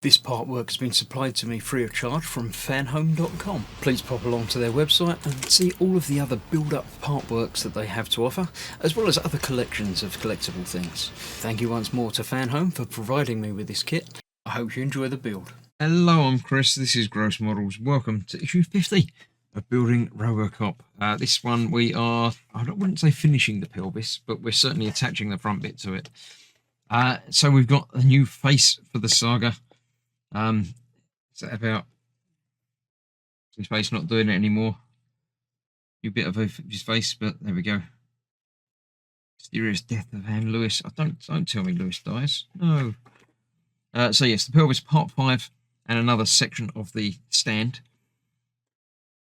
This part work has been supplied to me free of charge from Fanhome.com. Please pop along to their website and see all of the other build-up part works that they have to offer, as well as other collections of collectible things. Thank you once more to Fanhome for providing me with this kit. I hope you enjoy the build. Hello, I'm Chris. This is Gross Models. Welcome to issue 50 of Building Robocop. This one we are, I wouldn't say finishing the pelvis, but we're certainly attaching the front bit to it. So we've got a new face for the saga. Is that about his face not doing it anymore? New bit of his face, but there we go. Mysterious death of Anne Lewis. Don't tell me Lewis dies. No. So yes, the pelvis part 5 and another section of the stand.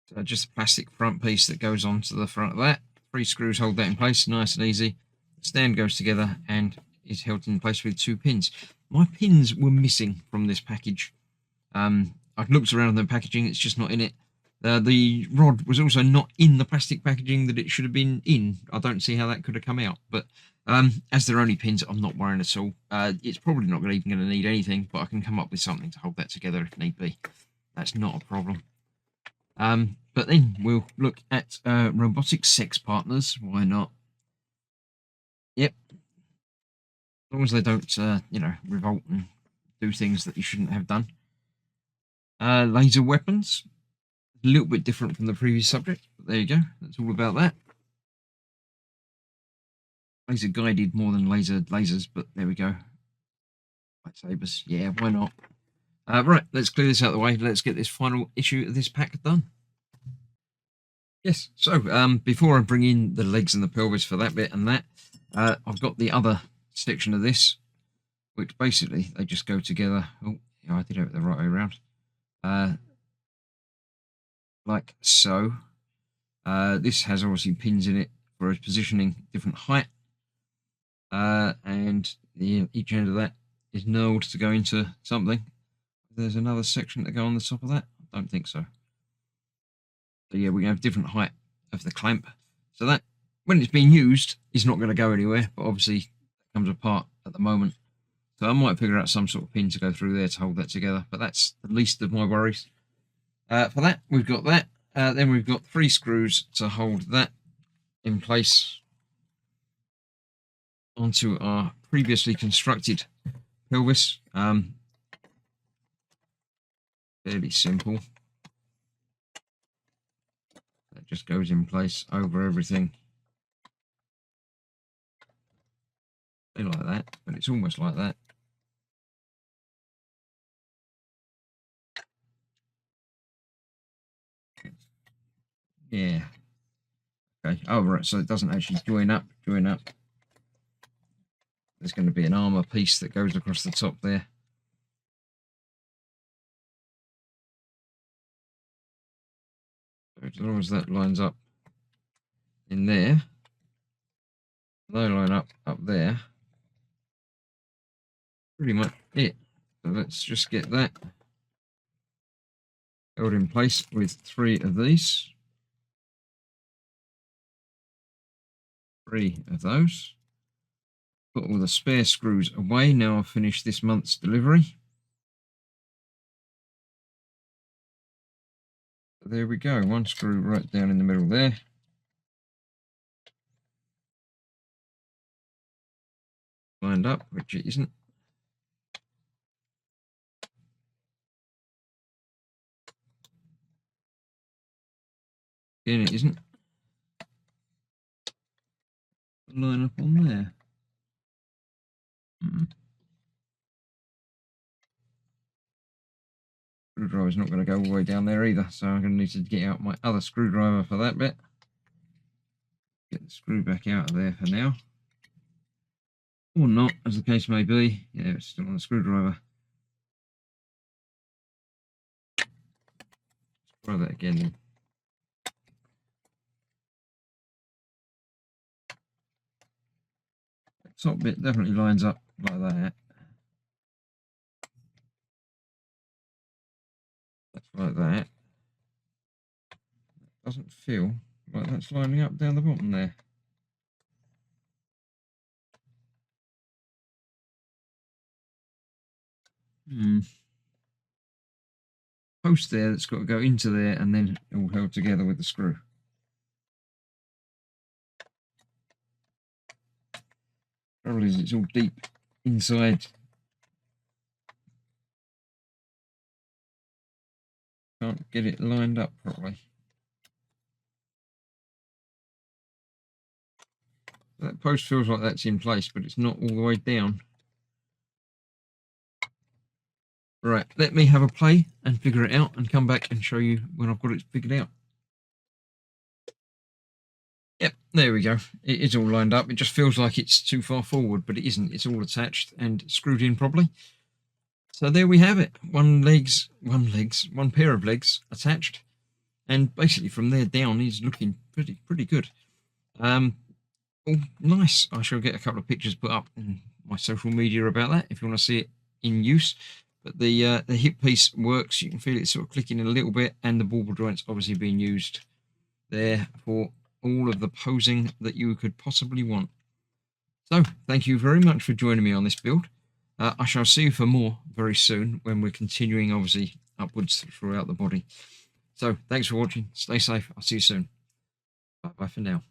So just a plastic front piece that goes onto the front of that. 3 screws hold that in place, nice and easy. The stand goes together and is held in place with 2 pins. My pins were missing from this package. I've looked around the packaging, it's just not in it. The rod was also not in the plastic packaging that it should have been in. I don't see how that could have come out, but as they're only pins, I'm not worrying at all. It's probably not even going to need anything, but I can come up with something to hold that together if need be. That's not a problem. But then we'll look at robotic sex partners. Why not? Yep. As long as they don't, revolt and do things that you shouldn't have done. Laser weapons. A little bit different from the previous subject, but there you go. That's all about that. Laser guided more than lasers, but there we go. Lightsabers. Yeah, why not? Right, let's clear this out of the way. Let's get this final issue of this pack done. Yes, so before I bring in the legs and the pelvis for that bit and that, I've got the other section of this, which basically they just go together. Oh, yeah, I did it the right way around. Like so. This has obviously pins in it for its positioning, different height, and each end of that is knurled to go into something. There's another section to go on the top of that. I don't think so. So yeah, we have different height of the clamp. So that, when it's being used, is not going to go anywhere, but obviously it comes apart at the moment. So I might figure out some sort of pin to go through there to hold that together, but that's the least of my worries. For that, we've got that. Then we've got 3 screws to hold that in place onto our previously constructed pelvis. Fairly simple. That just goes in place over everything. Like that, but it's almost like that. Yeah. Okay. Oh, right. So it doesn't actually join up. There's going to be an armor piece that goes across the top there. So as long as that lines up in there, they line up there. Pretty much it. So let's just get that held in place with 3 of these. 3 of those. Put all the spare screws away. Now I've finished this month's delivery. So there we go. 1 screw right down in the middle there. Lined up, which it isn't. Again, it isn't. Line up on there. Screwdriver's not going to go all the way down there either, so I'm going to need to get out my other screwdriver for that bit. Get the screw back out of there for now. Or not, as the case may be. Yeah, it's still on the screwdriver. Let's try that again then. The top bit definitely lines up like that. That's like that. Doesn't feel like that's lining up down the bottom there. post there that's got to go into there, and then all held together with the screw. Trouble is, it's all deep inside. Can't get it lined up properly. That post feels like that's in place, but it's not all the way down. Right, let me have a play and figure it out and come back and show you when I've got it figured out. Yep, there we go. It is all lined up. It just feels like it's too far forward, but it isn't. It's all attached and screwed in properly. So there we have it. One pair of legs attached. And basically from there down, he's looking pretty good. Oh, nice. I shall get a couple of pictures put up in my social media about that if you want to see it in use. But the hip piece works. You can feel it sort of clicking in a little bit, and the bauble joint's obviously being used there for all of the posing that you could possibly want. So thank you very much for joining me on this build. I shall see you for more very soon when we're continuing obviously upwards throughout the body. So thanks for watching. Stay safe. I'll see you soon. Bye for now.